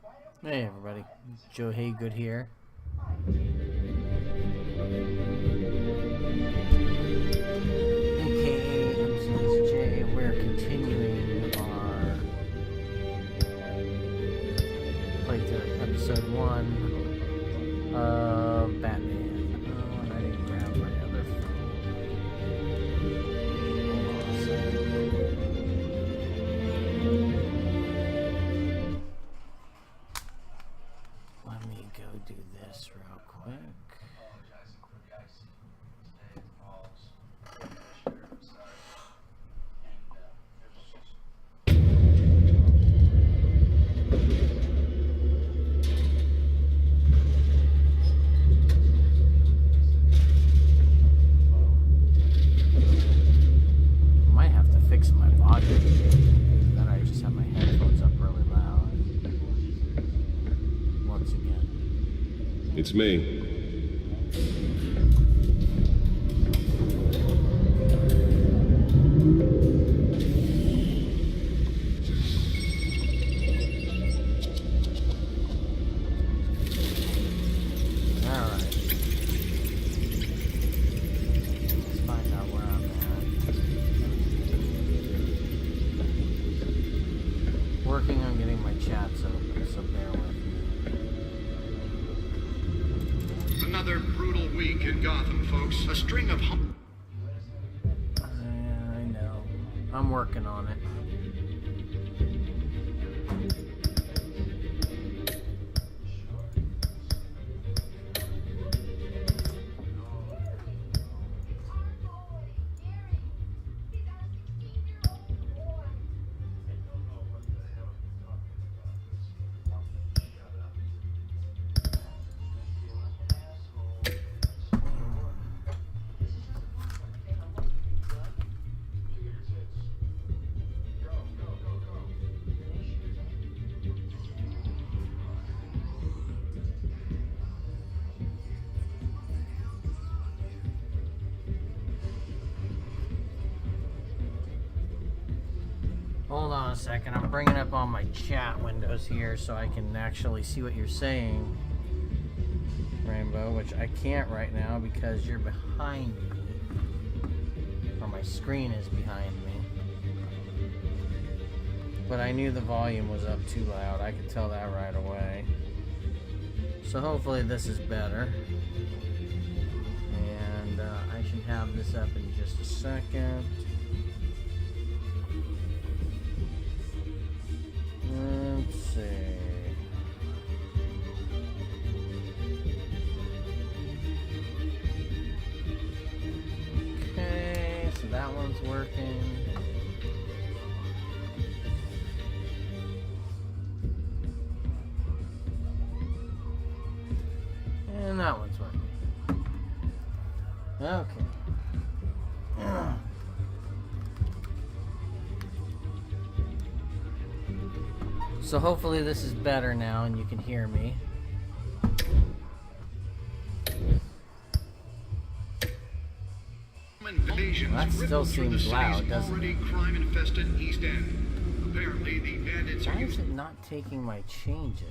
Hey everybody, Joe Haygood here. AKA mclazyj. We're continuing our playthrough episode 1 of Batman. Oh, and I didn't grab my other phone. Hold on a second. Let me go do this real quick. Might have to fix my volume. Then I just have my headphones up really loud. Once again. It's me. Alright. Let's find out where I'm at. Working on getting my chats open, so bear with me. Another brutal week in Gotham, folks. A string of I know. I'm working on it. Hold on a second, I'm bringing up all my chat windows here so I can actually see what you're saying, Rainbow, which I can't right now because you're behind me, or my screen is behind me. But I knew the volume was up too loud, I could tell that right away. So hopefully this is better. And I should have this up in just a second. Let's see. Okay, so that one's working. And that one's working. Okay. So hopefully this is better now and you can hear me. invasions That still rippled through the seems loud, city's doesn't already it? crime-infested East End. Apparently, the bandits Why are is it not taking my changes?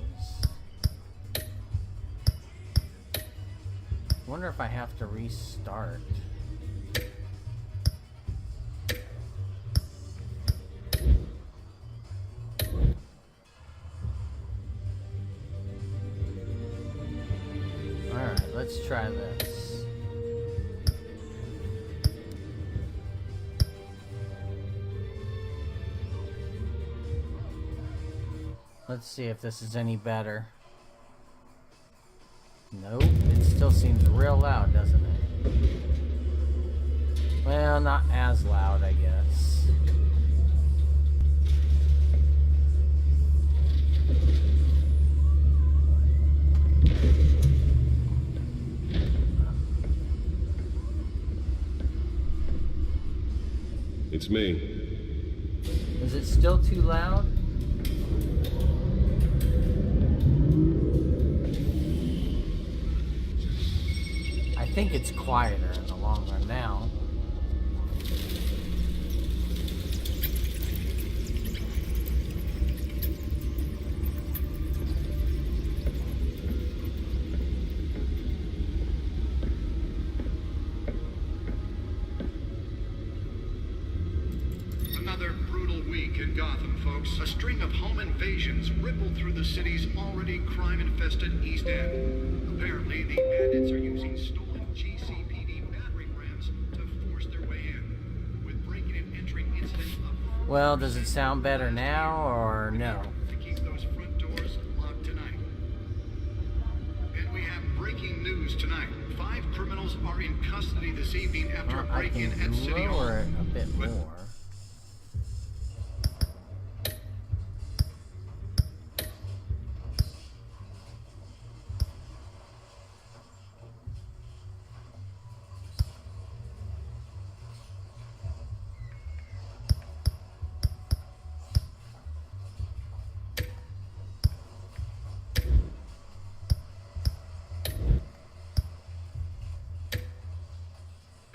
Wonder if I have to restart. Alright, let's try this. Let's see if this is any better. Nope, it still seems real loud, doesn't it? Well, not as loud, I guess. It's me. Is it still too loud? I think it's quieter in the long run now. week in Gotham, folks. A string of home invasions rippled through the city's already crime-infested East End. Apparently, the bandits are using stolen GCPD battering rams to force their way in. With breaking and entering incidents of... Well, does it sound better now or no? To keep those front doors locked tonight. And we have breaking news tonight. 5 criminals are in custody this evening after a I break-in can at City Hall. lower it a bit more.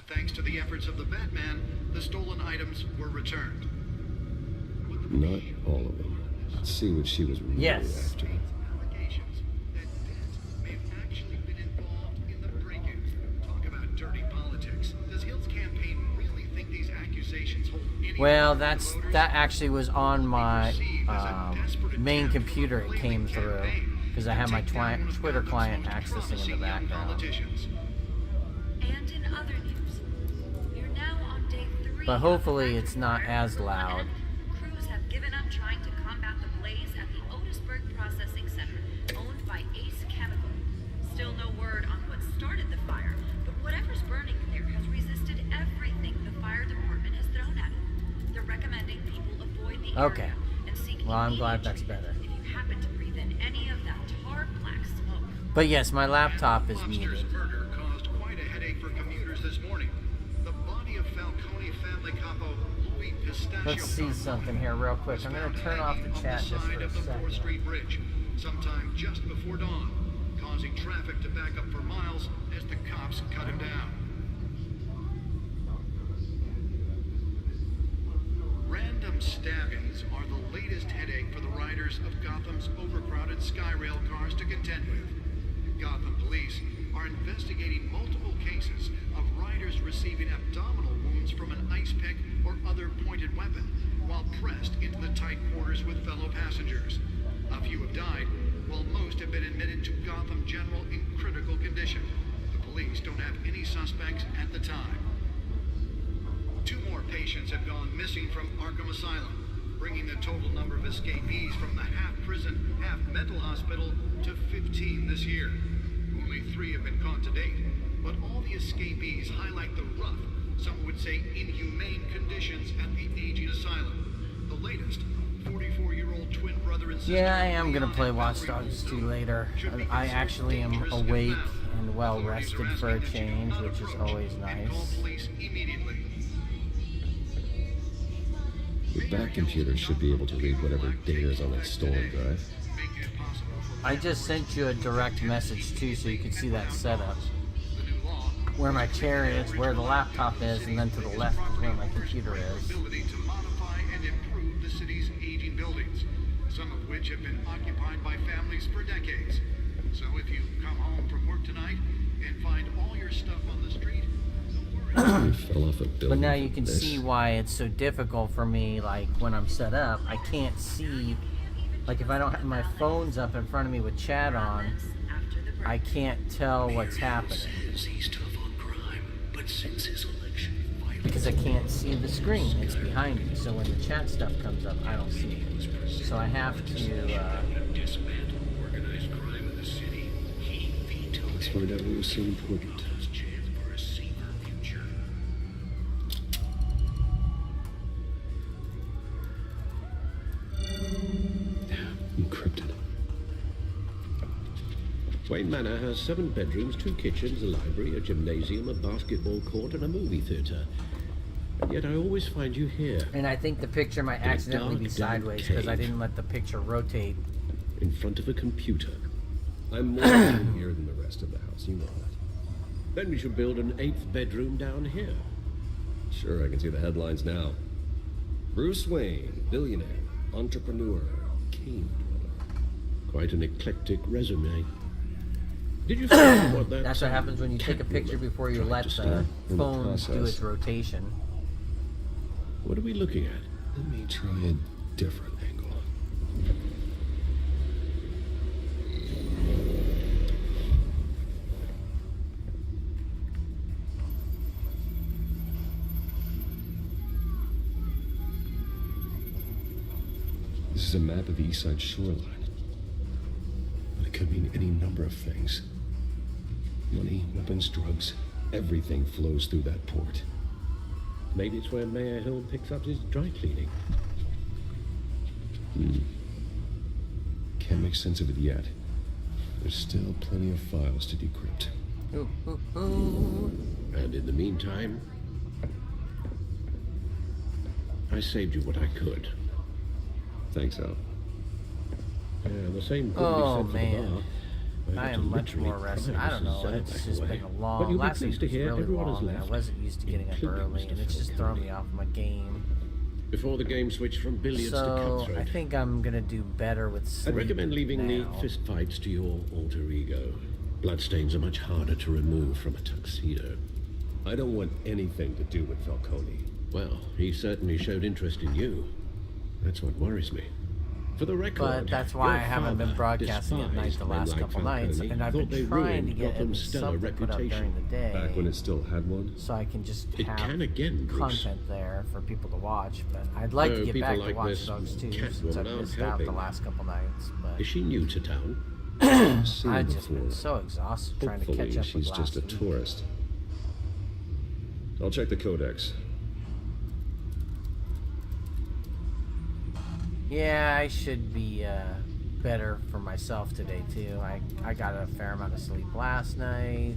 Thanks to the efforts of the Batman, the stolen items were returned. Not all of them. Let's see what she was really Yes. after. Allegations that Dent may have actually been involved in the break-in. Talk about dirty politics. Does Hill's campaign really think these accusations hold any Well, weight with voters? that actually was on my main computer. It came through because I have my Twitter client accessing in the background. Politicians. And in other news, we're now on day 3. But hopefully it's not as loud. Crews have given up trying to combat the blaze at the Otisburg Processing Center, owned by Ace Chemical. Still no word on what started the fire, but whatever's burning there has resisted everything the fire department has thrown at it. They're recommending people avoid the Okay. area and seek Well, I'm glad immediate that's treatment better. if you happen to breathe in any of that tar black smoke. But yes, my laptop is Lobster's muted. murder caused quite a headache for commuters this morning. The body of Falcone family capo Louis Pistachio Let's see something here real quick. I'm going to turn off the chat just for side a of the 4th second. Street Bridge, sometime just before dawn, causing traffic to back up for miles as the cops cut him down. Random stabbings are the latest headache for the riders of Gotham's overcrowded Skyrail cars to contend with. Gotham police are investigating multiple cases of riders receiving abdominal wounds from an ice pick or other pointed weapon while pressed into the tight quarters with fellow passengers. A few have died, while most have been admitted to Gotham General in critical condition. The police don't have any suspects at the time. 2 more patients have gone missing from Arkham Asylum, bringing the total number of escapees from the half-prison, half-mental hospital to 15 this year. Only 3 have been caught to date, but all the escapees highlight the rough, some would say inhumane conditions at the aging asylum. The latest, 44-year-old twin brother and sister... Yeah, I am going to Leon play and Watch Valerie Dogs 2 Muldoon later. should be I considered actually am dangerous and awake loud. and well Authorities are rested for a asking that you change, not which is approach always and nice. call police immediately. The back computer should be able to read whatever data is on that stolen drive. I just sent you a direct message too, so you can see that setup. Where my chair is, where the laptop is, and then to the left is where my computer is. Ability to modify and improve the city's aging buildings, some of which have been occupied by families for decades. So if you come home from work tonight and find all your stuff on the street, don't worry. You fell off a building. But now you for can this. see why it's so difficult for me, like when I'm set up, I can't see, like if I don't have my phones up in front of me with chat on, After the break. I can't tell what's happening. He's tough on crime, but since his election, Because I can't see the screen, it's behind me. So when the chat stuff comes up, I don't see it. So I have to, dismantle organized crime in the city. He vetoed Let's find out what was so important. his chance for a safer future. Encrypted. Wayne Manor has 7 bedrooms, 2 kitchens, a library, a gymnasium, a basketball court, and a movie theatre. And yet I always find you here, and I think the picture might In a accidentally be dark, damp sideways because I cave. didn't let the picture rotate. in front of a computer. I'm more in here than the rest of the house, you know that. Then we should build an 8th bedroom down here. Sure, I can see the headlines now. Bruce Wayne, billionaire, entrepreneur, cave dweller. Quite an eclectic resume. Did you find what that That's what happens when you take a cat picture woman before you tried let to the steal? In the phone do process. its rotation. What are we looking at? Let me try a different angle. This is a map of the east side shoreline. But it could mean any number of things. Money, weapons, drugs, everything flows through that port. Maybe it's where Mayor Hill picks up his dry cleaning. Can't make sense of it yet. There's still plenty of files to decrypt. Ooh, ooh, ooh. And in the meantime, I saved you what I could. Thanks, Al. Yeah, the same could Oh, be said for man. the bar. I had am to much literally more rested. pry I don't know. Mrs. It's Zag just away. been a But long. you'll be Last week pleased to was hear really everyone has long. I left, wasn't used to getting up including early, Mr. and it's just thrown me Falcone. off my game. Before the game switched from billiards to So cutthroat. I think I'm gonna do better with sleep. I'd recommend leaving the now. fist fights to your alter ego. Bloodstains are much harder to remove from a tuxedo. I don't want anything to do with Falcone. Well, he certainly showed interest in you. That's what worries me. For the record, But that's why I your haven't been father broadcasting at night despised the men last like couple nights, Falcone, and I've thought they been trying to ruined get Gotham's at stellar something put up during reputation. the day, Back when it still had one? so I can just It have can again, Bruce. content there for people to watch. But I'd like to get people back like to Watch this Dogs too, Catwoman since I've aren't missed out the helping. last couple nights. But Is she new to town? Seen I've her just been before. so exhausted trying to Hopefully catch up she's with just a last week. tourist. I'll check the codex. Yeah, I should be better for myself today too. I got a fair amount of sleep last night.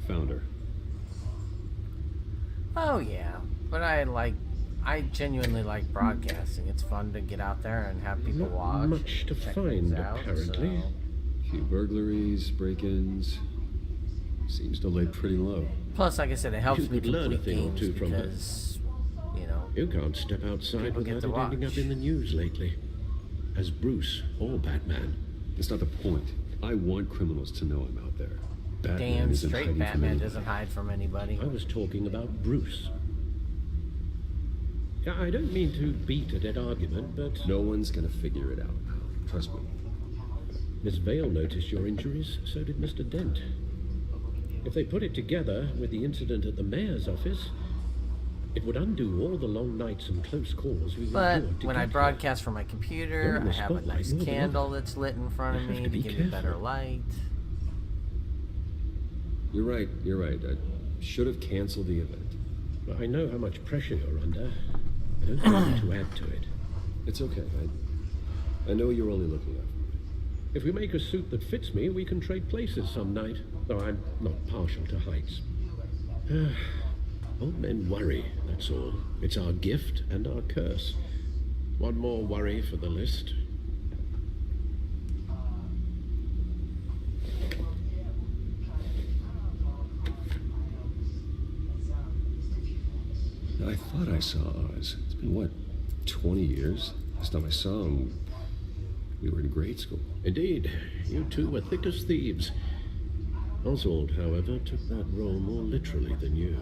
Found her. Oh yeah, but I genuinely like broadcasting. It's fun to get out there and have people Not watch. much to check find, things out, apparently. so- Few burglaries, break-ins. Seems to lay pretty low. Plus, like I said, it helps You me could learn a complete thing or games two from her. because, you know, You can't step outside People get without to it ending watch. up in the news lately. As Bruce or Batman. That's not the point. I want criminals to know I'm out there. Batman damn isn't straight hiding from Batman anybody. doesn't hide from anybody. I was talking about Bruce. Yeah, I don't mean to beat a dead argument, but No one's gonna figure it out. Trust me. Miss Vale noticed your injuries, so did Mr. Dent. If they put it together with the incident at the mayor's office, it would undo all the long nights and close calls we But endured to when I get here. broadcast from my They're computer, in the I have a spotlight nice more than candle ever. that's lit in front of You have me to to be give me better careful. light. You're right. I should have canceled the event. I know how much pressure you're under. I don't want to add to it. It's okay. I know you're only looking out. If we make a suit that fits me, we can trade places some night. Though I'm not partial to heights. Old men worry, that's all. It's our gift and our curse. One more worry for the list. I thought I saw Oz. It's been, what, 20 years? Last time I saw him, we were in grade school. Indeed, you two were thick as thieves. Oswald, however, took that role more literally than you.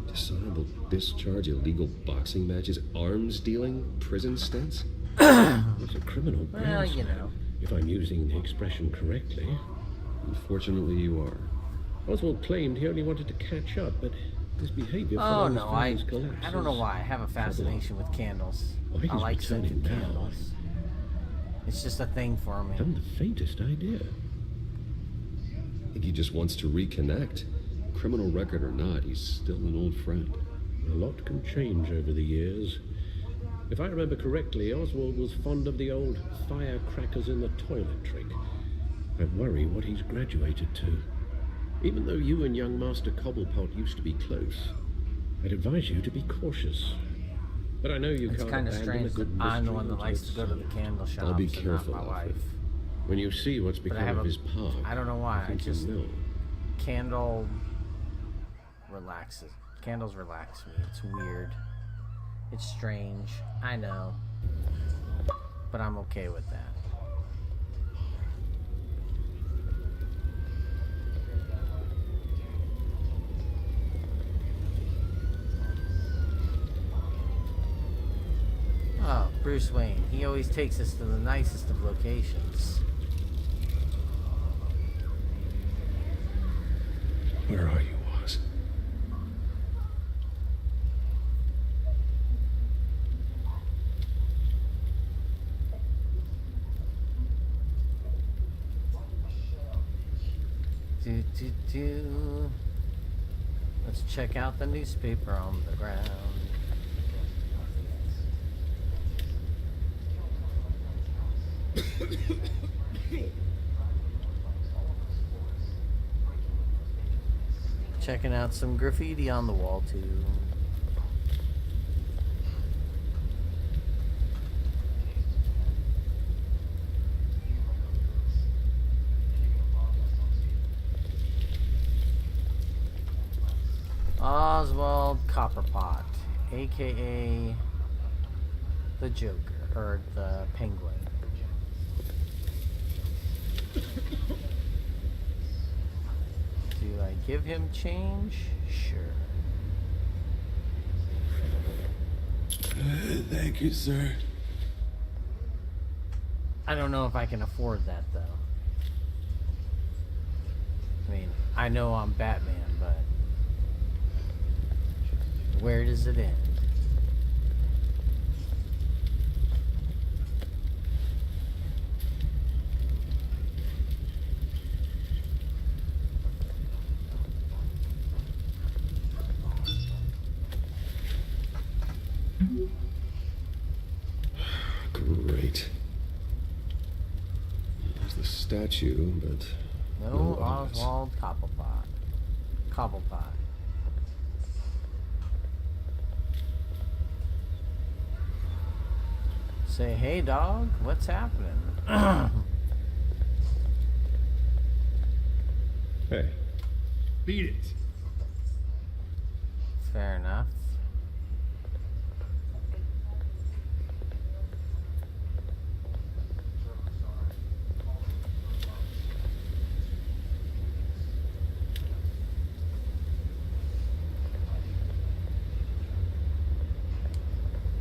Dishonorable discharge, illegal boxing matches, arms dealing, prison stints? It's a criminal Well, past, you know. if I'm using the expression correctly. Unfortunately, you are. Oswald claimed he only wanted to catch up, but his behavior Oh following no, his father's collapse I don't know is why. I have a fascination with candles. Why he's I like returning scented now. candles. It's just a thing for me. Haven't the faintest idea. I think he just wants to reconnect. Criminal record or not, he's still an old friend. A lot can change over the years. If I remember correctly, Oswald was fond of the old firecrackers in the toilet trick. I worry what he's graduated to. Even though you and young Master Cobblepot used to be close, I'd advise you to be cautious. But I know you It's can't kind of abandon a strange that good I'm the mystery one that until likes it's to go to the solved. candle shops I'll be and careful, not my Alfred. wife. When you see what's But I become have of his park, I don't know why. I think just you will. candles relax me. It's weird. It's strange. I know. But I'm okay with that. Bruce Wayne. He always takes us to the nicest of locations. Where are you, Oz? Do. Let's check out the newspaper on the ground. Checking out some graffiti on the wall too. Oswald Copperpot, aka the Joker, or the Penguin. Do I give him change? Sure. Thank you, sir. I don't know if I can afford that though. I mean, I know I'm Batman, but where does it end? Great. There's the statue, but No Oz. Oswald Cobblepot. Cobblepot. Say, hey dog, what's happening? Hey, Beat it. Fair enough.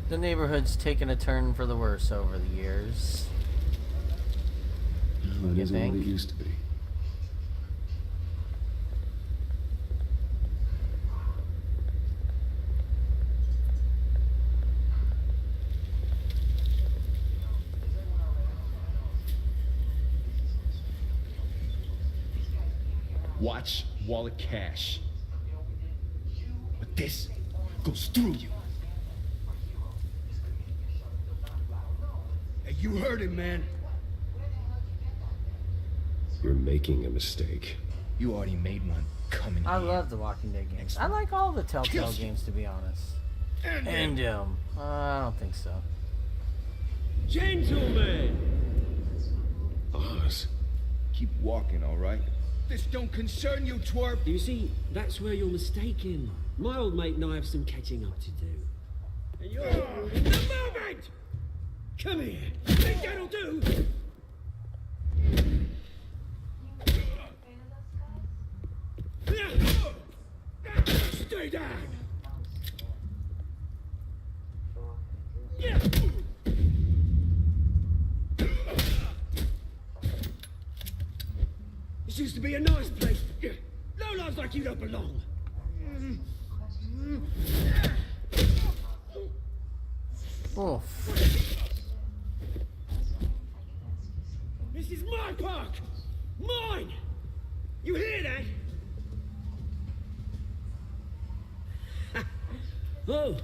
The neighborhood's taken a turn for the worse over the years. well, it You isn't what think? it used to be. Watch wallet cash. But this goes through you. Hey, you heard it, man. You're making a mistake. You already made one coming I here. love the Walking Dead games. I like all the Telltale Kills you. games, to be honest. And And I don't think so. Gentlemen! Oz. keep walking, all right? This don't concern you, twerp. You see, that's where you're mistaken. My old mate and I have some catching up to do. And you're in the moment! Come here. Think that'll do? Stay down! Yeah. This used to be a nice place. No lives like you don't belong. Oof. This is my park! Mine! You hear that? Oh,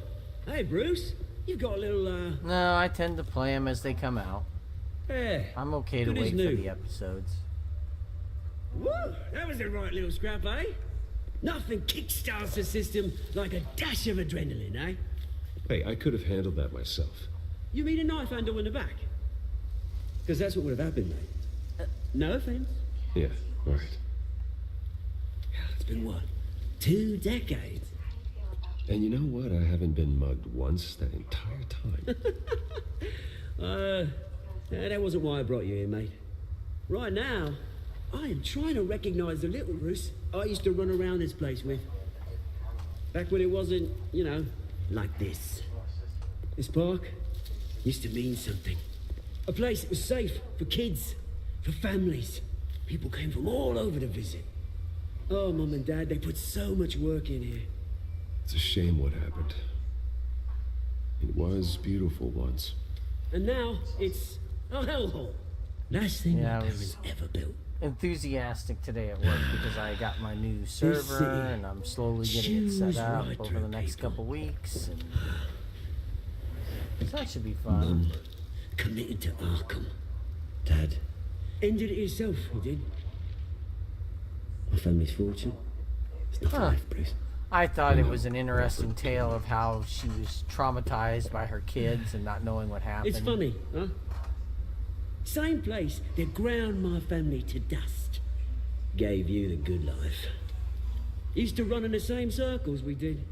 hey Bruce. You've got a little, No, I tend to play them as they come out. yeah. I'm okay to Good as wait for new. the episodes. Woo! That was a right little scrap, eh? Nothing kickstarts the system like a dash of adrenaline, eh? Hey, I could have handled that myself. You mean a knife handle in the back? Because that's what would have happened, mate. No offense. Yeah, all right. It's been what? 2 decades? And you know what? I haven't been mugged once that entire time. That wasn't why I brought you here, mate. Right now, I am trying to recognize the little Bruce I used to run around this place with. Back when it wasn't, you know, like this. This park, used to mean something. A place that was safe for kids, for families. People came from all over to visit. Oh, Mum and Dad, they put so much work in here. It's a shame what happened. It was beautiful once. And now it's a hellhole. Last thing Yeah, my I was- parents ever built. Enthusiastic today at work because I got my new server and I'm slowly getting it set up right over through the next people. couple weeks. And so that should be fun. Mum committed to Arkham. Dad ended it himself, he did. My family's fortune. It's not Huh. life, Bruce. I thought it was an interesting tale of how she was traumatized by her kids and not knowing what happened. It's funny, huh? Same place that ground my family to dust. Gave you the good life. Used to run in the same circles we did.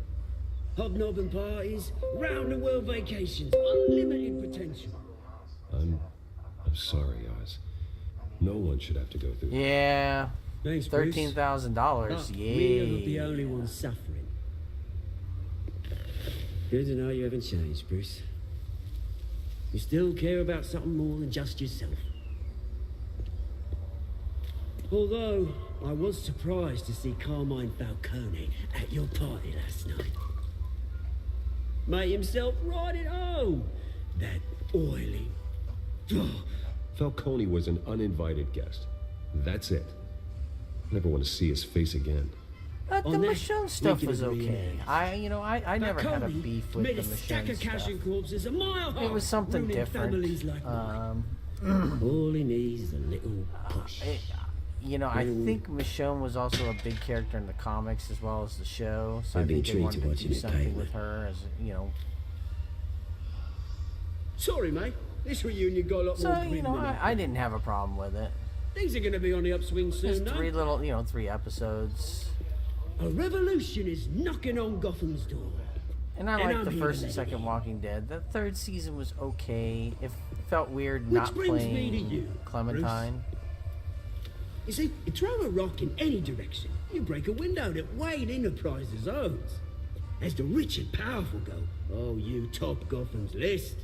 Hobnobbing parties, round the world vacations, unlimited potential. I'm sorry, Oz. No one should have to go through that. Yeah, Thanks, Bruce. $13,000. But Yay. we are not the only ones suffering. Good to know you haven't changed, Bruce. You still care about something more than just yourself. Although, I was surprised to see Carmine Falcone at your party last night. Made himself right at home. That oily... Oh, Falcone was an uninvited guest. That's it. Never want to see his face again. But the On that, Michonne we stuff can was agree okay. on I never had a Falcone beef with made the a stack Michonne of cash stuff. and corpses a mile high. It was something ruining different. families like mine. All he needs is a little push. I think Michonne was also a big character in the comics as well as the show. So I'd I be think they intrigued wanted to to watch do it at something Gateway. with her as. Sorry, mate. This reunion got a lot more So, grim than I didn't have a problem with it. Things are going to be on the upswing Just soon, no? three episodes. A revolution is knocking on Gotham's door. And I And liked I'm the here first to and let second you Walking Dead. The third season was okay. It felt weird Which not brings me to playing you, Clementine. You see, you throw a rock in any direction, you break a window that Wayne Enterprises owns. As the rich and powerful go, oh, you top Gotham's list.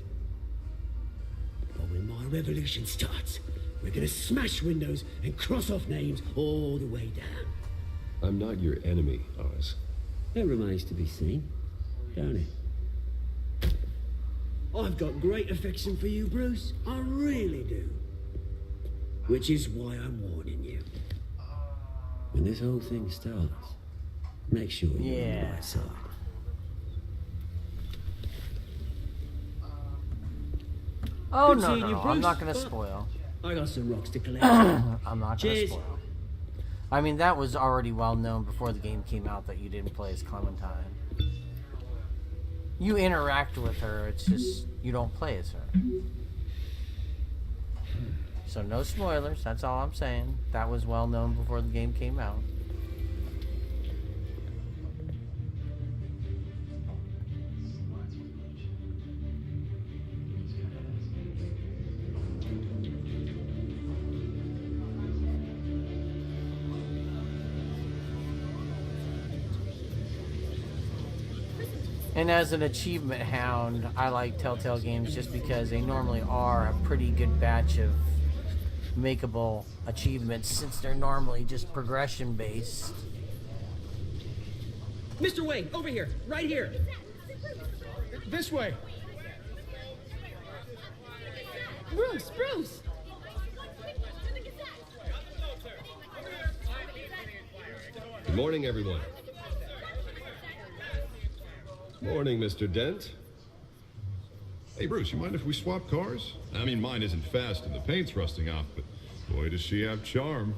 But when my revolution starts, we're gonna smash windows and cross off names all the way down. I'm not your enemy, Oz. That remains to be seen, don't it? I've got great affection for you, Bruce. I really do. Which is why I'm warning you. When this whole thing starts, make sure you're on Yeah. the right side. Oh, Good no, seeing no, you, no. I'm Bruce, not going to but- spoil. I got some rocks to collect. I'm not going to Cheers. spoil. I mean, that was already well known before the game came out that you didn't play as Clementine. You interact with her, it's just you don't play as her. So no spoilers, that's all I'm saying. That was well known before the game came out. And as an achievement hound, I like Telltale games just because they normally are a pretty good batch of makeable achievements since they're normally just progression based. Mr. Wayne, over here, right here. This way. Bruce, Bruce! Good morning, everyone. Morning, Mr. Dent. Hey, Bruce, you mind if we swap cars? I mean, mine isn't fast and the paint's rusting off, but boy, does she have charm.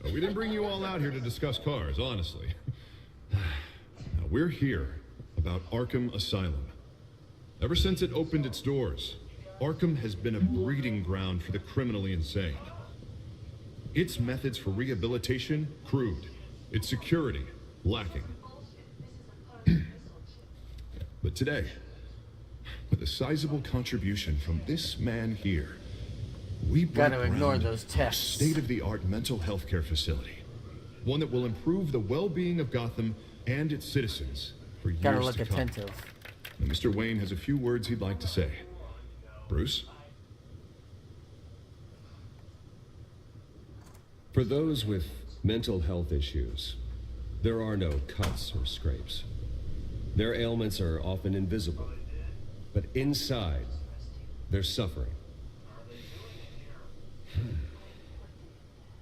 We didn't bring you all out here to discuss cars, honestly. Now, we're here about Arkham Asylum. Ever since it opened its doors, Arkham has been a breeding ground for the criminally insane. Its methods for rehabilitation, crude. Its security, lacking. But today, with a sizable contribution from this man here, we brought Gotta ignore around those tests. a state-of-the-art mental health care facility. One that will improve the well-being of Gotham and its citizens for years Gotta look to come. attentive. and Mr. Wayne has a few words he'd like to say. Bruce? For those with mental health issues, there are no cuts or scrapes. Their ailments are often invisible, but inside, they're suffering.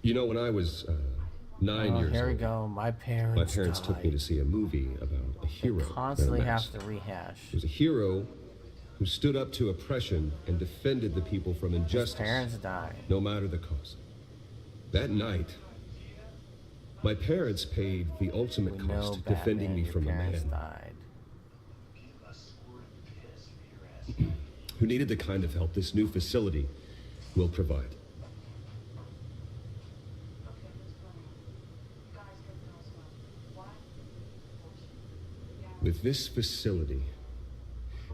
You know, when I was 9 years here we old, go. My my parents took me to see a movie about a hero. Constantly in a have mask. to rehash. It was a hero who stood up to oppression and defended the people from His injustice, parents died. no matter the cost. That night, my parents paid the ultimate We know cost defending Batman, me your from a parents man died. who needed the kind of help this new facility will provide. With this facility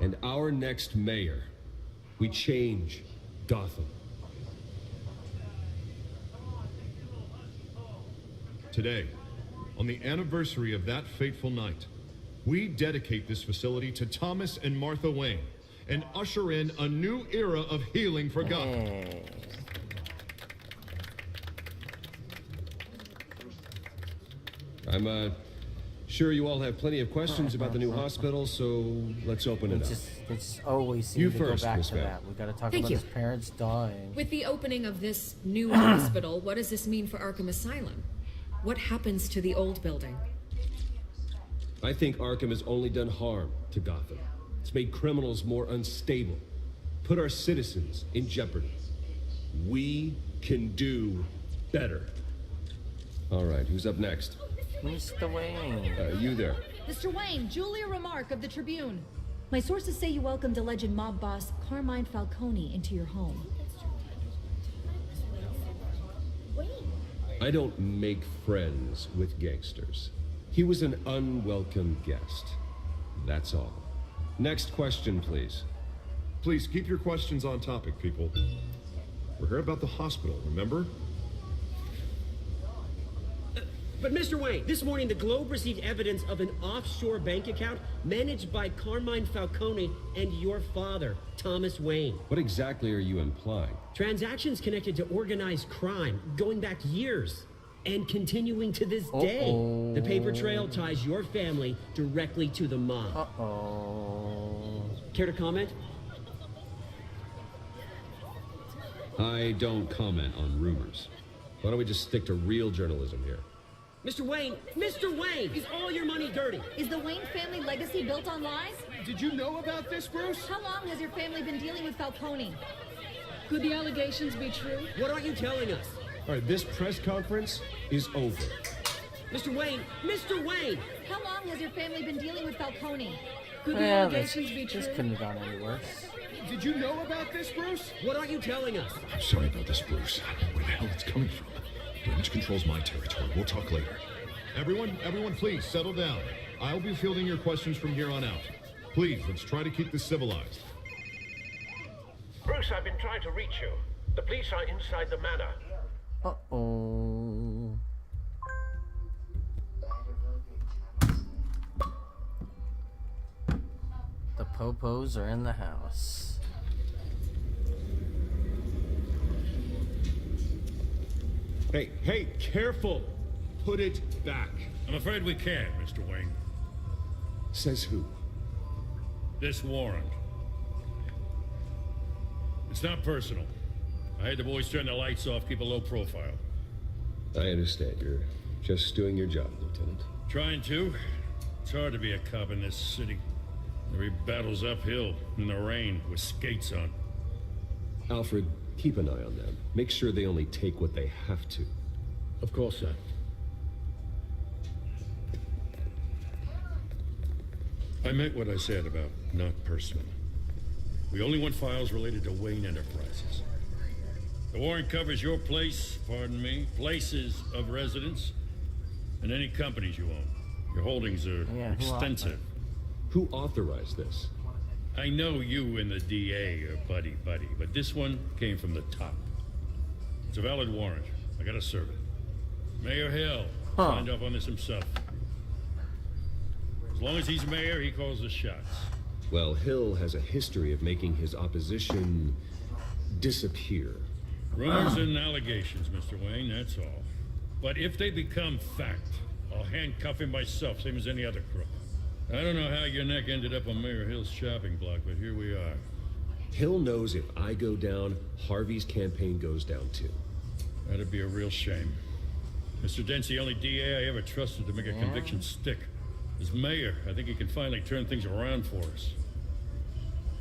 and our next mayor, we change Gotham. Today, on the anniversary of that fateful night, we dedicate this facility to Thomas and Martha Wayne and usher in a new era of healing for Gotham. Hey. I'm sure you all have plenty of questions about the new hospital, so let's open it up. They just always seem You to first, go back Miss to Van. that. We got to talk Thank about you. his parents dying. With the opening of this new hospital, what does this mean for Arkham Asylum? What happens to the old building? I think Arkham has only done harm to Gotham. It's made criminals more unstable, put our citizens in jeopardy. We can do better. All right, who's up next? Mr. Wayne. You there. Mr. Wayne, Julia Remark of the Tribune. My sources say you welcomed alleged mob boss Carmine Falcone into your home. I don't make friends with gangsters. He was an unwelcome guest. That's all. Next question, please. Please keep your questions on topic, people. We're here about the hospital, remember? But Mr. Wayne, this morning the Globe received evidence of an offshore bank account managed by Carmine Falcone and your father, Thomas Wayne. What exactly are you implying? Transactions connected to organized crime going back years and continuing to this day. The paper trail ties your family directly to the mob. Uh-oh. Care to comment? I don't comment on rumors. Why don't we just stick to real journalism here? Mr. Wayne, is all your money dirty? Is the Wayne family legacy built on lies? Did you know about this, Bruce? How long has your family been dealing with Falcone? Could the allegations be true? What aren't you telling us? All right, this press conference is over. Mr. Wayne! How long has your family been dealing with Falcone? Could the Well, this allegations be true? couldn't have gone any worse. Did you know about this, Bruce? What aren't you telling us? I'm sorry about this, Bruce. Where the hell it's coming from? Damage control's my territory. We'll talk later. Everyone, please settle down. I'll be fielding your questions from here on out. Please, let's try to keep this civilized. Bruce, I've been trying to reach you. The police are inside the manor. Uh-oh. The popos are in the house. Hey, careful! Put it back. I'm afraid we can't, Mr. Wayne. Says who? This warrant. It's not personal. I had the boys turn the lights off, keep a low profile. I understand. You're just doing your job, Lieutenant. Trying to. It's hard to be a cop in this city. Every battle's uphill, in the rain, with skates on. Alfred, keep an eye on them. Make sure they only take what they have to. Of course, sir. I meant what I said about not personal. We only want files related to Wayne Enterprises. The warrant covers your place, pardon me, places of residence, and any companies you own. Your holdings are extensive. Who authorized this? I know you and the DA are buddy-buddy, but this one came from the top. It's a valid warrant. I gotta serve it. Mayor Hill signed off on this himself. As long as he's mayor, he calls the shots. Well, Hill has a history of making his opposition disappear. Rumors and allegations, Mr. Wayne, that's all. But if they become fact, I'll handcuff him myself, same as any other crook. I don't know how your neck ended up on Mayor Hill's shopping block, but here we are. Hill knows if I go down, Harvey's campaign goes down too. That'd be a real shame. Mr. Dent's the only DA I ever trusted to make a conviction stick. As mayor, I think he can finally turn things around for us.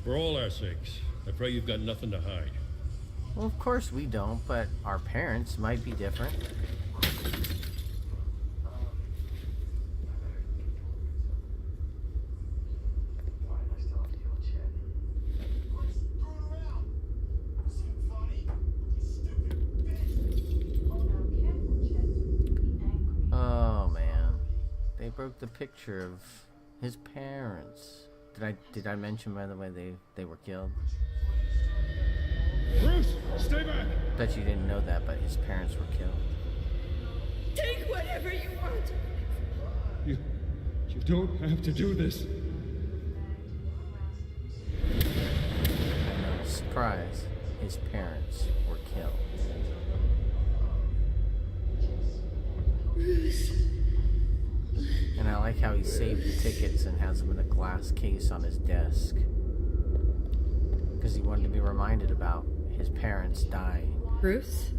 For all our sakes, I pray you've got nothing to hide. Well, of course we don't, but our parents might be different. Oh man, they broke the picture of his parents. Did I mention, by the way, they were killed? Bruce, stay back! Bet you didn't know that, but his parents were killed. Take whatever you want. You don't have to do this. No surprise, his parents were killed. Bruce. And I like how he saved the tickets and has them in a glass case on his desk. Because he wanted to be reminded about his parents dying. Bruce?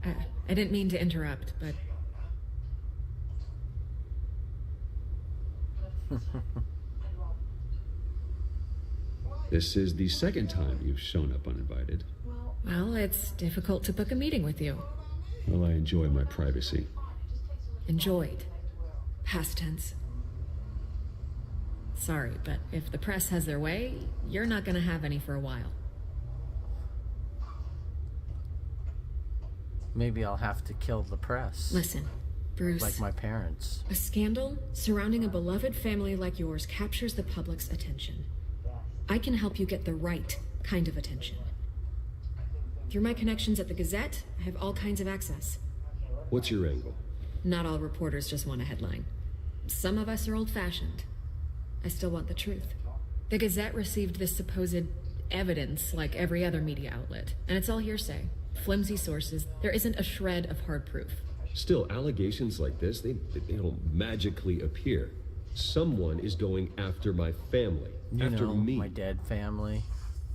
I didn't mean to interrupt, but... This is the second time you've shown up uninvited. Well, it's difficult to book a meeting with you. Well, I enjoy my privacy. Enjoyed. Past tense. Sorry, but if the press has their way, you're not gonna have any for a while. Maybe I'll have to kill the press. Listen, Bruce. Like my parents. A scandal surrounding a beloved family like yours captures the public's attention. I can help you get the right kind of attention. Through my connections at the Gazette, I have all kinds of access. What's your angle? Not all reporters just want a headline. Some of us are old-fashioned. I still want the truth. The Gazette received this supposed evidence like every other media outlet, and it's all hearsay. Flimsy sources. There isn't a shred of hard proof. Still, allegations like this, they don't magically appear. Someone is going after my family. After me. My dead family.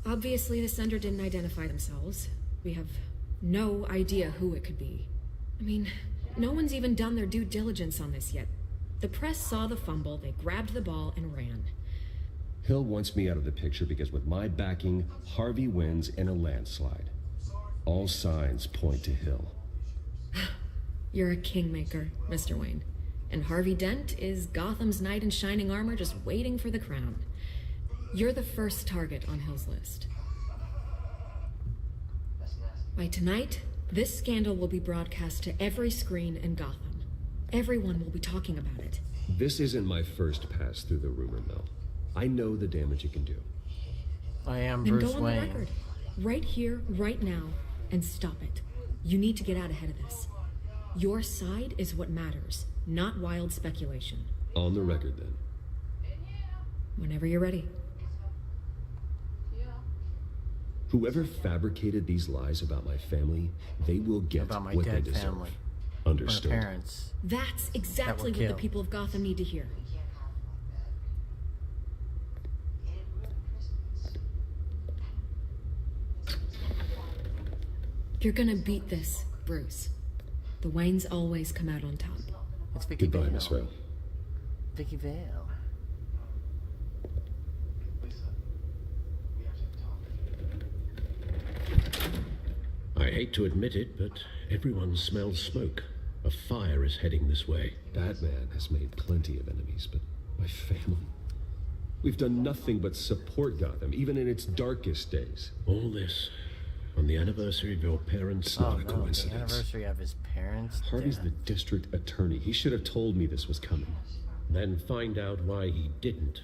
Obviously, the sender didn't identify themselves. We have no idea who it could be. I mean, no one's even done their due diligence on this yet. The press saw the fumble, they grabbed the ball and ran. Hill wants me out of the picture because with my backing, Harvey wins in a landslide. All signs point to Hill. You're a kingmaker, Mr. Wayne. And Harvey Dent is Gotham's knight in shining armor just waiting for the crown. You're the first target on Hill's list. By tonight, this scandal will be broadcast to every screen in Gotham. Everyone will be talking about it. This isn't my first pass through the rumor mill. I know the damage it can do. I am Then Bruce go on Wayne. the record. Right here, right now, and stop it. You need to get out ahead of this. Your side is what matters, not wild speculation. On the record, then. Whenever you're ready. Whoever fabricated these lies about my family, they will get About my what they dead deserve. family. Understood. My parents. That's exactly what the people of Gotham need to hear. You're gonna beat this, Bruce. The Waynes always come out on top. It's Vicky Goodbye, Vale. Miss Vale. Vicky Vale. I hate to admit it, but everyone smells smoke. A fire is heading this way. Batman has made plenty of enemies, but my family... We've done nothing but support Gotham, even in its darkest days. All this on the anniversary of your parents' It's not a The coincidence. anniversary of his parents' Harvey's death. the district attorney. He should have told me this was coming. Then find out why he didn't.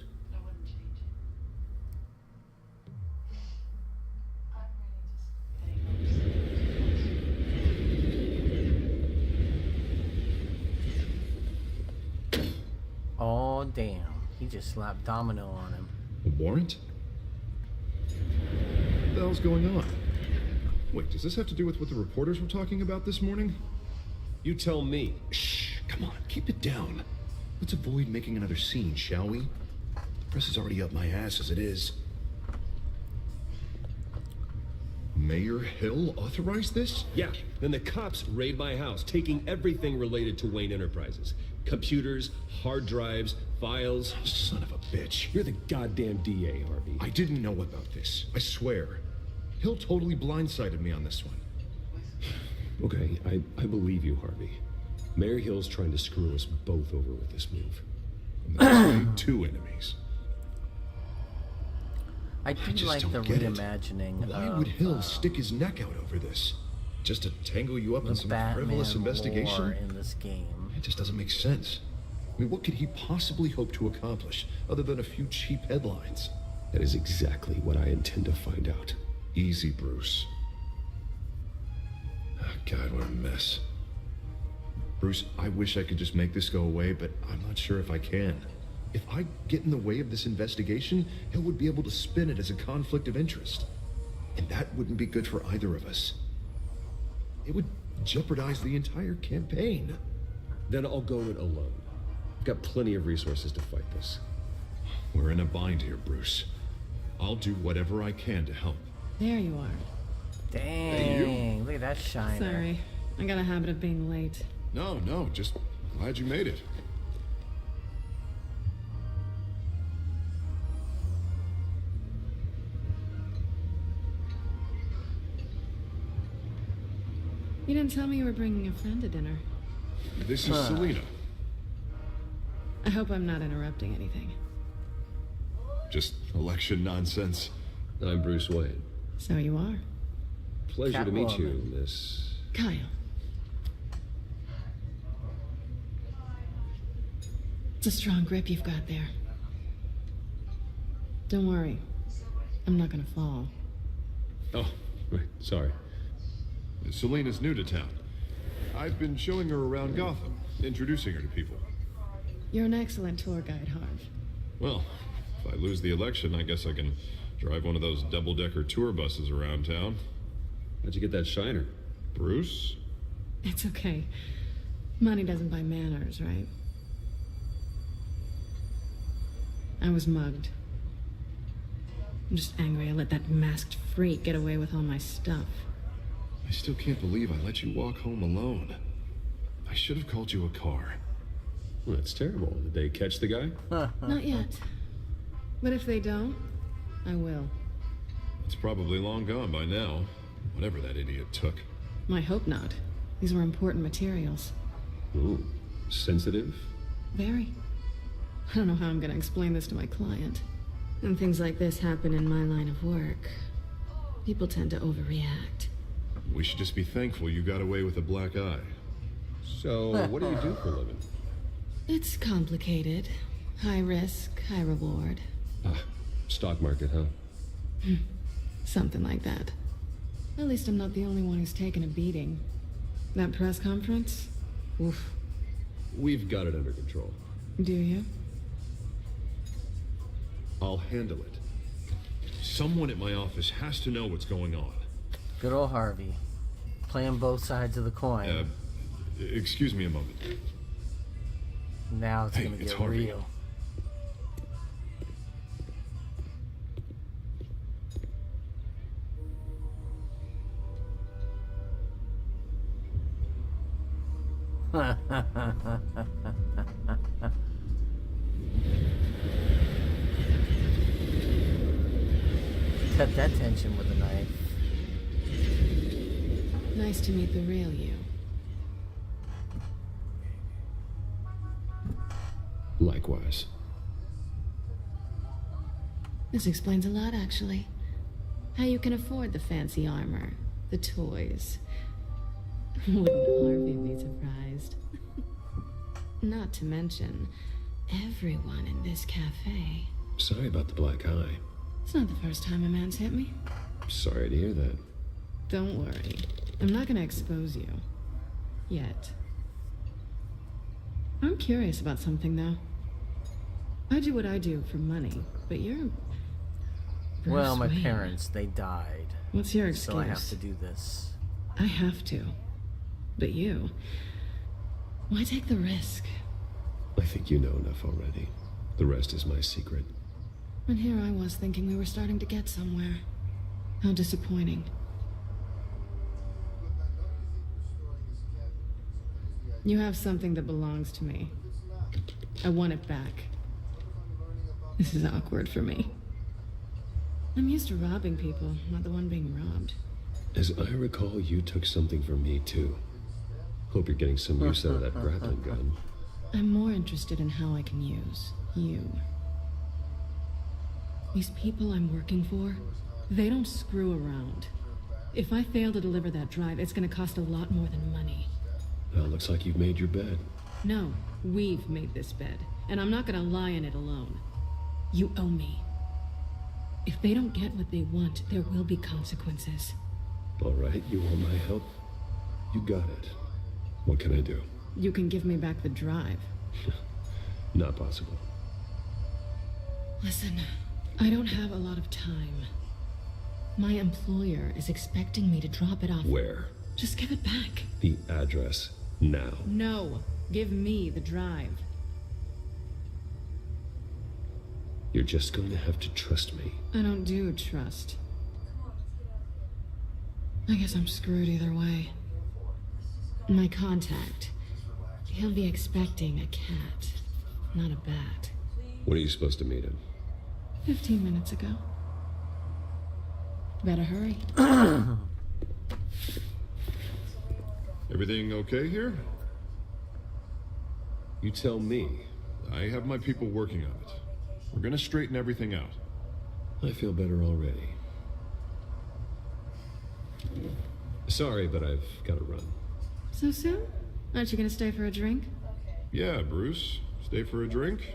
Oh damn. He just slapped Domino on him. A warrant? What the hell's going on? Wait, does this have to do with what the reporters were talking about this morning? You tell me. Shh, come on, keep it down. Let's avoid making another scene, shall we? The press is already up my ass as it is. Mayor Hill authorized this? Yeah, then the cops raid my house, taking everything related to Wayne Enterprises. Computers, hard drives, files. Son of a bitch. You're the goddamn DA, Harvey. I didn't know about this, I swear. Hill totally blindsided me on this one. Okay, I believe you, Harvey. Mayor Hill's trying to screw us both over with this move. And that's made two enemies. I do like the reimagining. Why would Hill stick his neck out over this? Just to tangle you up in some frivolous investigation? Lore in this game. It just doesn't make sense. I mean, what could he possibly hope to accomplish other than a few cheap headlines? That is exactly what I intend to find out. Easy, Bruce. Oh, God, what a mess. Bruce, I wish I could just make this go away, but I'm not sure if I can. If I get in the way of this investigation, Hill would be able to spin it as a conflict of interest. And that wouldn't be good for either of us. It would jeopardize the entire campaign. Then I'll go it alone. I've got plenty of resources to fight this. We're in a bind here, Bruce. I'll do whatever I can to help. There you are. Dang, look at that shiner. Sorry, I got a habit of being late. No, just glad you made it. You didn't tell me you were bringing a friend to dinner. This is Selena. I hope I'm not interrupting anything. Just election nonsense. I'm Bruce Wayne. So you are. Pleasure to meet you, Miss... Kyle. It's a strong grip you've got there. Don't worry. I'm not gonna fall. Oh, right, sorry. Selena's new to town. I've been showing her around Gotham, introducing her to people. You're an excellent tour guide, Harv. Well, if I lose the election, I guess I can drive one of those double-decker tour buses around town. How'd you get that shiner? Bruce? It's okay. Money doesn't buy manners, right? I was mugged. I'm just angry I let that masked freak get away with all my stuff. I still can't believe I let you walk home alone. I should have called you a car. Well, that's terrible. Did they catch the guy? Not yet. But if they don't, I will. It's probably long gone by now. Whatever that idiot took. I hope not. These were important materials. Ooh, sensitive? Very. I don't know how I'm gonna explain this to my client. When things like this happen in my line of work, people tend to overreact. We should just be thankful you got away with a black eye. So, what do you do for a living? It's complicated. High risk, high reward. Stock market, huh? Something like that. At least I'm not the only one who's taken a beating. That press conference? Oof. We've got it under control. Do you? I'll handle it. Someone at my office has to know what's going on. Good old Harvey. Playing both sides of the coin. Excuse me a moment. Now it's gonna it's get Harvey. real. Cut that tension with a knife. Nice to meet the real you. Likewise. This explains a lot, actually. How you can afford the fancy armor, the toys. Wouldn't Harvey be surprised? Not to mention, everyone in this cafe. Sorry about the black eye. It's not the first time a man's hit me. Sorry to hear that. Don't worry. I'm not gonna expose you. Yet. I'm curious about something, though. I do what I do for money, but you're... Well, my Bruce Wayne. parents, they died. What's your excuse? So I have to do this. I have to. But you... Why take the risk? I think you know enough already. The rest is my secret. And here I was thinking we were starting to get somewhere. How disappointing. You have something that belongs to me. I want it back. This is awkward for me. I'm used to robbing people, not the one being robbed. As I recall, you took something from me, too. Hope you're getting some use out of that grappling gun. I'm more interested in how I can use you. These people I'm working for, they don't screw around. If I fail to deliver that drive, it's gonna cost a lot more than money. Well, looks like you've made your bed. No, we've made this bed, and I'm not gonna lie in it alone. You owe me. If they don't get what they want, there will be consequences. All right, you want my help? You got it. What can I do? You can give me back the drive. Not possible. Listen, I don't have a lot of time. My employer is expecting me to drop it off. Where? Just give it back. The address, now. No, give me the drive. You're just going to have to trust me. I don't do trust. I guess I'm screwed either way. My contact, he'll be expecting a cat, not a bat. When are you supposed to meet him? 15 minutes ago. Better hurry. Everything okay here? You tell me. I have my people working on it. We're gonna straighten everything out. I feel better already. Sorry, but I've got to run. So soon? Aren't you gonna stay for a drink? Yeah, Bruce. Stay for a drink?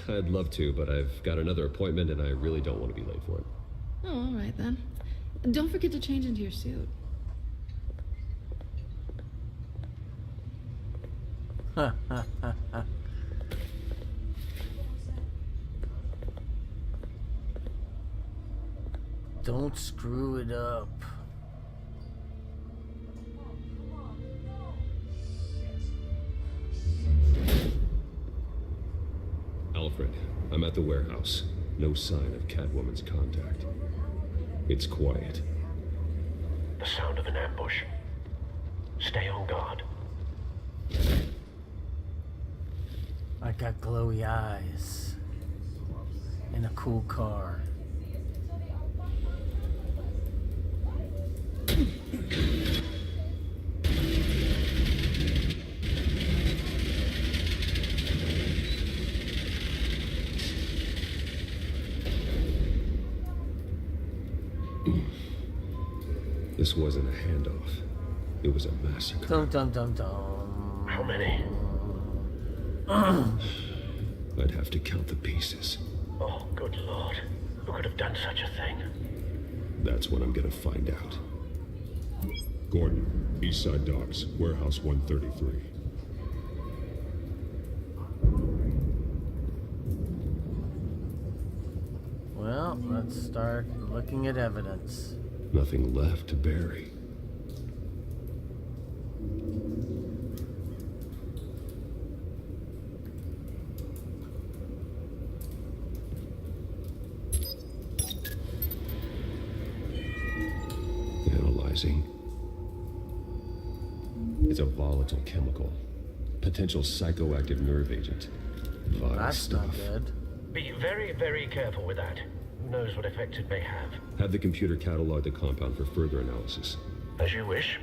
I'd love to, but I've got another appointment and I really don't want to be late for it. Oh, all right then. Don't forget to change into your suit. Don't screw it up. Alfred, I'm at the warehouse. No sign of Catwoman's contact. It's quiet. The sound of an ambush. Stay on guard. I got glowy eyes. In a cool car. This wasn't a handoff. It was a massacre. Dum dum dum dum. How many? I'd have to count the pieces. Oh, good lord. Who could have done such a thing? That's what I'm gonna find out. Gordon, East Side Docks, Warehouse 133. Well, let's start looking at evidence. Nothing left to bury. Analyzing. It's a volatile chemical. Potential psychoactive nerve agent. Vile That's stuff. not good. Be very, very careful with that. Who knows what effect it may have? Have the computer catalog the compound for further analysis. As you wish.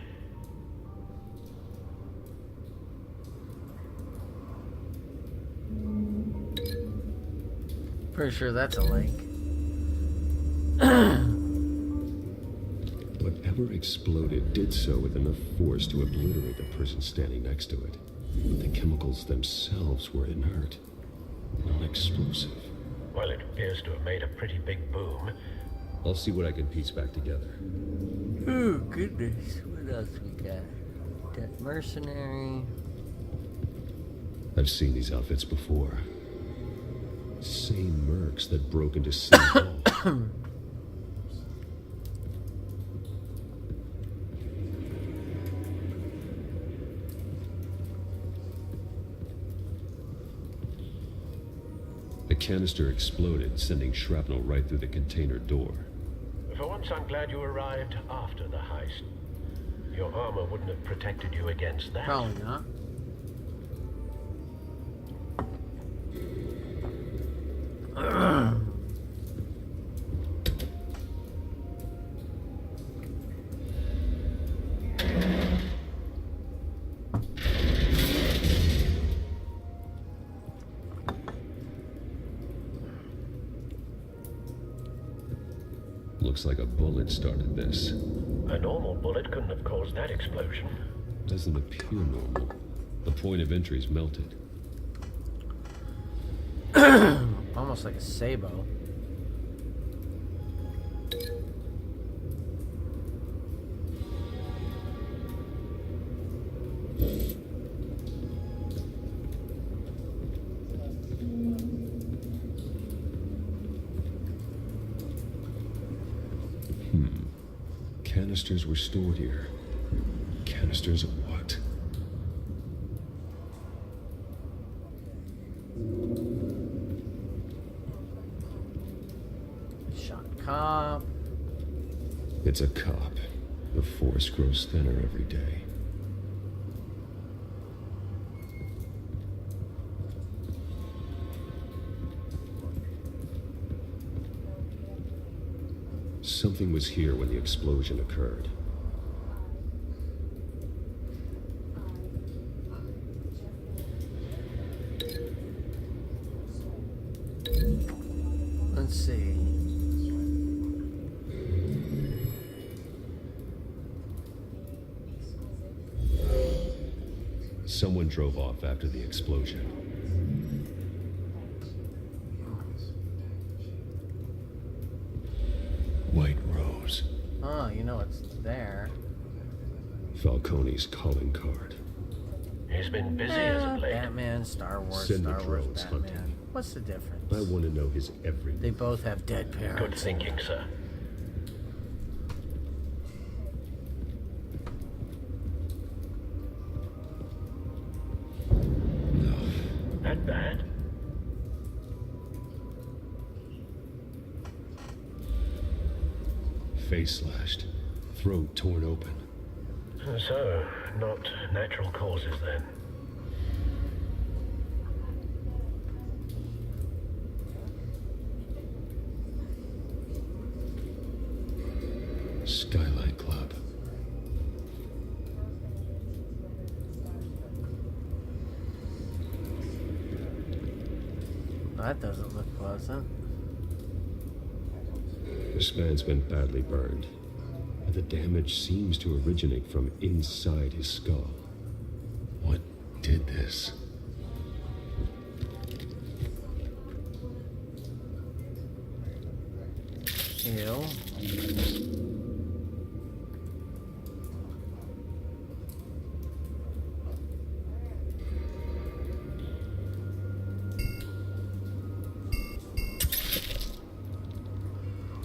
Pretty sure that's a lake. Whatever exploded did so with enough force to obliterate the person standing next to it. But the chemicals themselves were inert, non-explosive. Well, it appears to have made a pretty big boom. I'll see what I can piece back together. Oh, goodness. What else we got? That mercenary. I've seen these outfits before. Same mercs that broke into City Hall. The canister exploded, sending shrapnel right through the container door. For once, I'm glad you arrived after the heist. Your armor wouldn't have protected you against that. Probably not. Looks like a bullet started this. A normal bullet couldn't have caused that explosion. Doesn't appear normal. The point of entry's melted. Almost like a sabot. Canisters were stored here. Canisters of what? Shot cop. It's a cop. The force grows thinner every day. Something was here when the explosion occurred. Let's see. Someone drove off after the explosion. White Rose. Oh, you know it's there. Falcone's calling card. He's been busy as of late. Batman, Star Wars, Send Star the Wars, drones Batman. hunting. What's the difference? I want to know his every They both have dead Good parents. thinking, sir. That bad? face slashed, throat torn open. So, not natural causes then. Skyline Club. That doesn't look pleasant. This man's been badly burned, but the damage seems to originate from inside his skull. What did this? Ew.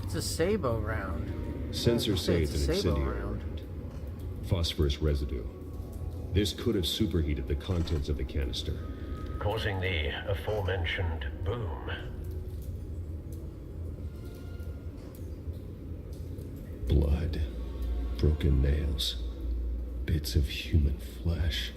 It's a Sabo round. Sensor saved It's an a Sabo incendiary. round. Phosphorus residue. This could have superheated the contents of the canister. Causing the aforementioned boom. Blood. Broken nails. Bits of human flesh.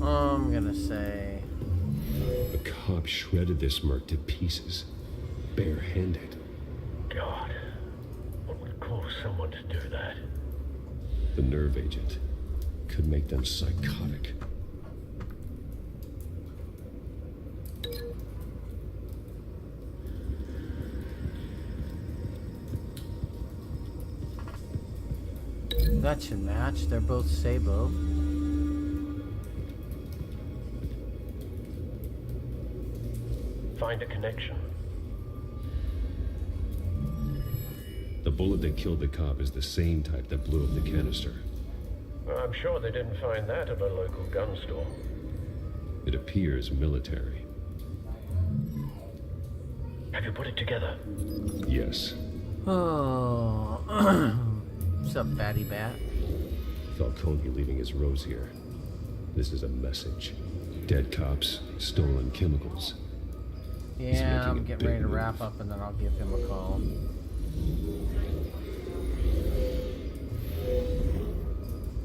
I'm gonna say A cop shredded this merc to pieces. Barehanded. God, what would cause someone to do that? The nerve agent could make them psychotic. that should match. They're both Sabo. Find a connection. The bullet that killed the cop is the same type that blew up the canister. I'm sure they didn't find that at a local gun store. It appears military. Have you put it together? Yes. Oh. What's up, Batty Bat? Falcone leaving his rose here. This is a message. Dead cops, stolen chemicals. Yeah, I'm getting ready to wrap up and then I'll give him a call.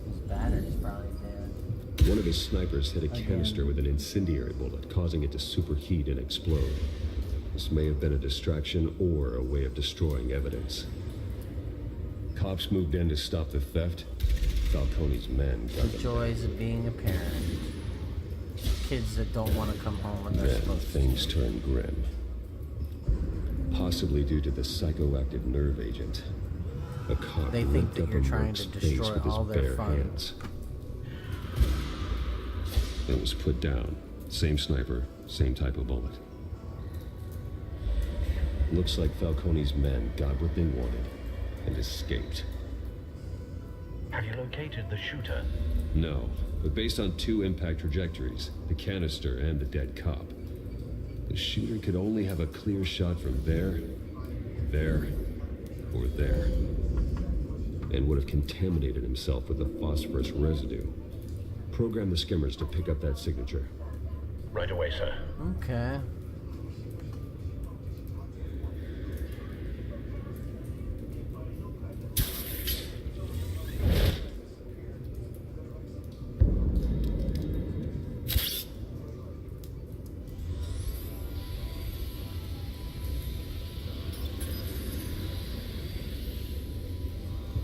His battery's probably dead. One of his snipers hit a canister with an incendiary bullet, causing it to superheat and explode. This may have been a distraction or a way of destroying evidence. Cops moved in to stop the theft. Falcone's men got The them. joys of being a parent. Kids that don't want to come home when they're Then supposed to. things turn grim. Possibly due to the psychoactive nerve agent. A cop They think ripped that up you're a trying merc's to face destroy with his all their bare fun. hands. It was put down. Same sniper, same type of bullet. Looks like Falcone's men got what they wanted and escaped. Have you located the shooter? No, but based on 2 impact trajectories, the canister and the dead cop, the shooter could only have a clear shot from there, or there, and would have contaminated himself with the phosphorus residue. Program the skimmers to pick up that signature. Right away, sir. Okay.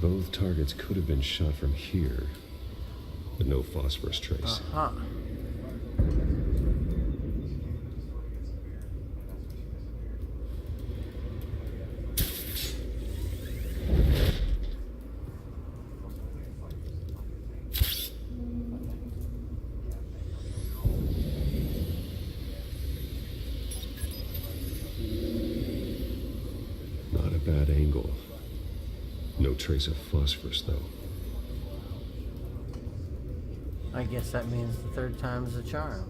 Both targets could have been shot from here, but no phosphorus trace. Huh. Not a bad angle. No trace of phosphorus, though. I guess that means the 3rd time's the charm.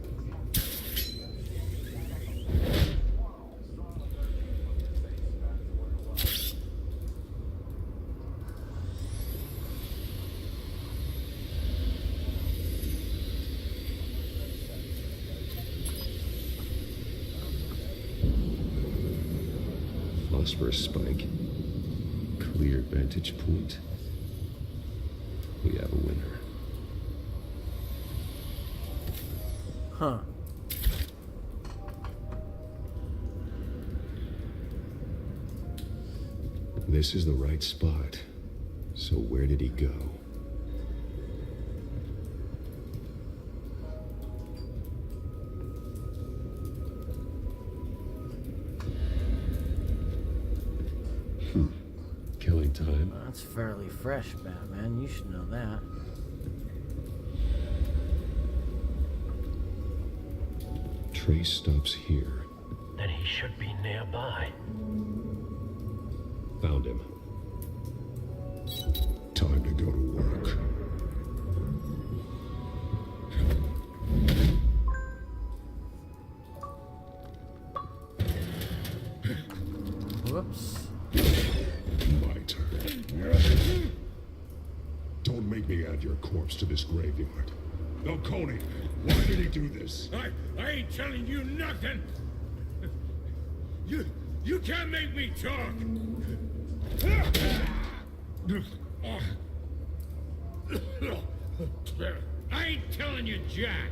Phosphorus spike. Clear vantage point. We have a winner. Huh. This is the right spot. So where did he go? Killing time. That's fairly fresh, Batman. You should know that. Trace stops here. Then he should be nearby. Found him. Time to go to work. Whoops. My turn. Don't make me add your corpse to this graveyard. Falcone, why did he do this? I ain't telling you nothing. You can't make me talk. I ain't telling you, Jack.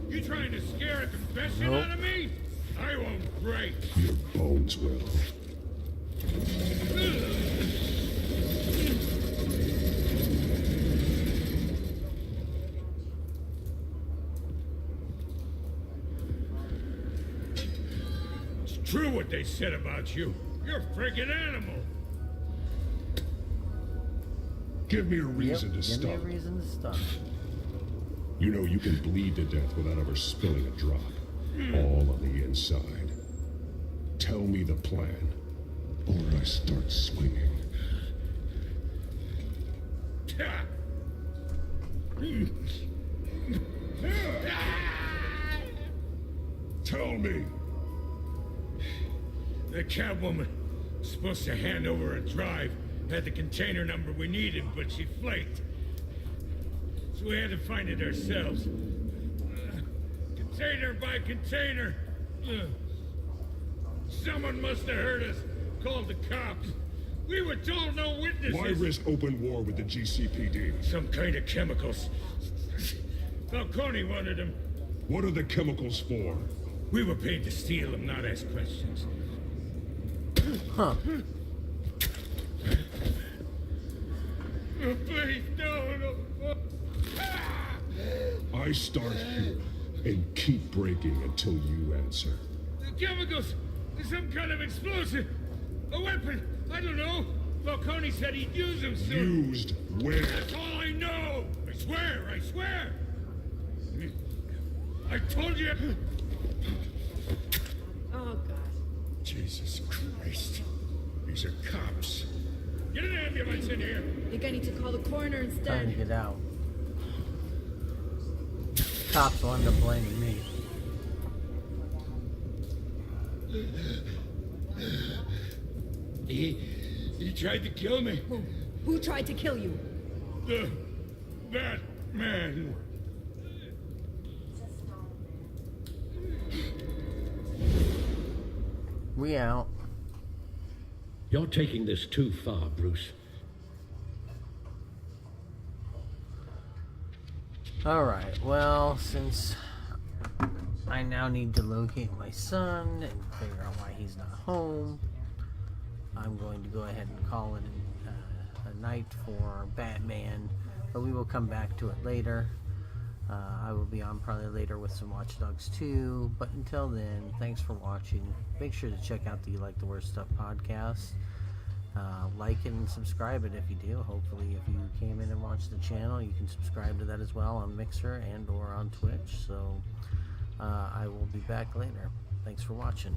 You trying to scare a confession out of me? I won't break. Your bones will. It's true what they said about you. You're a freaking animal. Give me a reason to Give me a stop. reason to stop. You know you can bleed to death without ever spilling a drop. All on the inside. Tell me the plan, or I start swinging. Tell me. The Catwoman was supposed to hand over a drive. Had the container number we needed, but she flaked. So we had to find it ourselves. Container by container. Someone must have heard us. Called the cops. We were told no witnesses. Why risk open war with the GCPD? Some kind of chemicals. Falcone wanted them. What are the chemicals for? We were paid to steal them, not ask questions. Huh. Please, no. I start here and keep breaking until you answer. The chemicals! There's some kind of explosive! A weapon! I don't know! Falcone said he'd use them soon! Used where? That's all I know! I swear! I told you! Oh, God. Jesus Christ. These are cops. Get an ambulance in here! I think I need to call the coroner Time to instead. get out. Cops will end up blaming me. He tried to kill me. Who tried to kill you? That man. We out. You're taking this too far, Bruce. Alright, well, since I now need to locate my son and figure out why he's not home, I'm going to go ahead and call it a night for Batman, but we will come back to it later. I will be on probably later with some Watch Dogs 2, but until then, thanks for watching. Make sure to check out the You Like the Worst Stuff podcast. Like and subscribe it if you do. Hopefully if you came in and watched the channel, you can subscribe to that as well on Mixer and or on Twitch. So I will be back later. Thanks for watching.